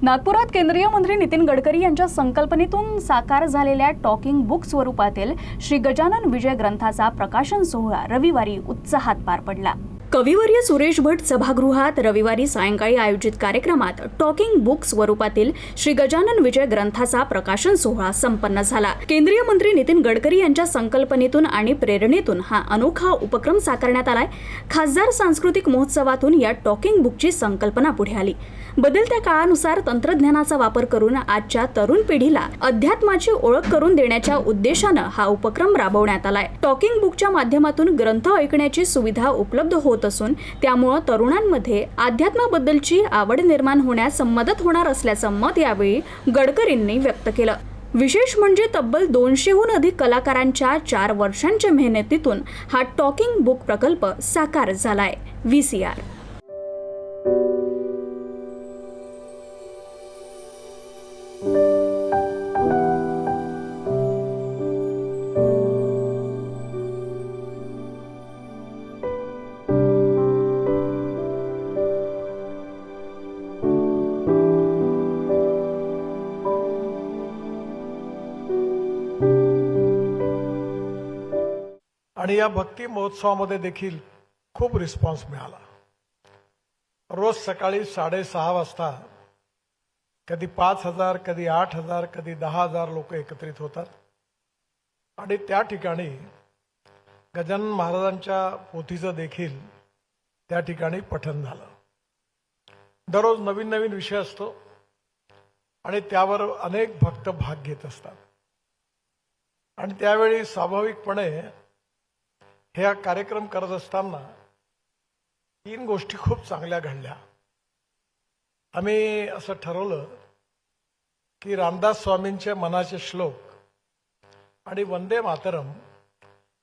नागपुरात केंद्रीय मंत्री नितीन गडकरी यांच्या संकल्पनेतून साकार झालेल्या टॉकिंग बुक स्वरूपातील श्री गजानन विजय ग्रंथाचा प्रकाशन सोहळा रविवारी उत्साहात पार पडला। कविवर्य सुरेश भट सभागृहात रविवारी सायंकाळी आयोजित कार्यक्रमात टॉकिंग बुक स्वरूपातील श्री गजानन विजय ग्रंथाचा प्रकाशन सोहळा संपन्न झाला। केंद्रीय मंत्री नितीन गडकरी यांच्या संकल्पनेतून आणि प्रेरणेतून हा अनोखा उपक्रम साकारण्यात आलाय। खासदार सांस्कृतिक महोत्सवातून या टॉकिंग बुकची संकल्पना पुढे आली। बदलत्या काळानुसार तंत्रज्ञानाचा वापर करून आजच्या तरुण पिढीला अध्यात्माची ओळख करून देण्याच्या उद्देशाने हा उपक्रम राबवण्यात आलाय। टॉकिंग बुकच्या माध्यमातून ग्रंथ ऐकण्याची सुविधा उपलब्ध होत असून त्यामुळे तरुणांमध्ये अध्यात्माबद्दलची आवड निर्माण होण्यास मदत होणार असल्याचं मत यावेळी गडकरींनी व्यक्त केलं। विशेष म्हणजे तब्बल 200हून अधिक कलाकारांच्या 4 वर्षांच्या मेहनतीतून हा टॉकिंग बुक प्रकल्प साकार झालाय। VCR आणि या भक्ती महोत्सवामध्ये देखील खूप रिस्पॉन्स मिळाला। रोज सकाळी 6:30 वाजता कधी 5,000 कधी 8,000 कधी 10,000 लोक एकत्रित होतात आणि त्या ठिकाणी गजानन महाराजांच्या पोथीचं देखील त्या ठिकाणी पठण झालं। दररोज नवीन नवीन विषय असतो आणि त्यावर अनेक भक्त भाग घेत असतात आणि त्यावेळी स्वाभाविकपणे हे कार्यक्रम करत असताना 3 गोष्टी खूप चांगल्या घडल्या। आम्ही असं ठरवलं की रामदास स्वामींचे मनाचे श्लोक आणि वंदे मातरम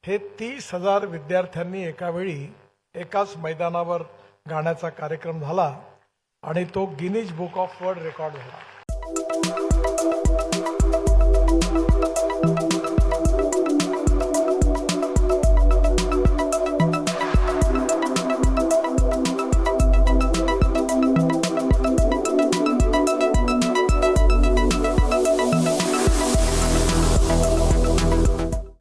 हे 30,000 विद्यार्थ्यांनी एका वेळी एकाच मैदानावर गाण्याचा कार्यक्रम झाला आणि तो Guinness book of world record झाला।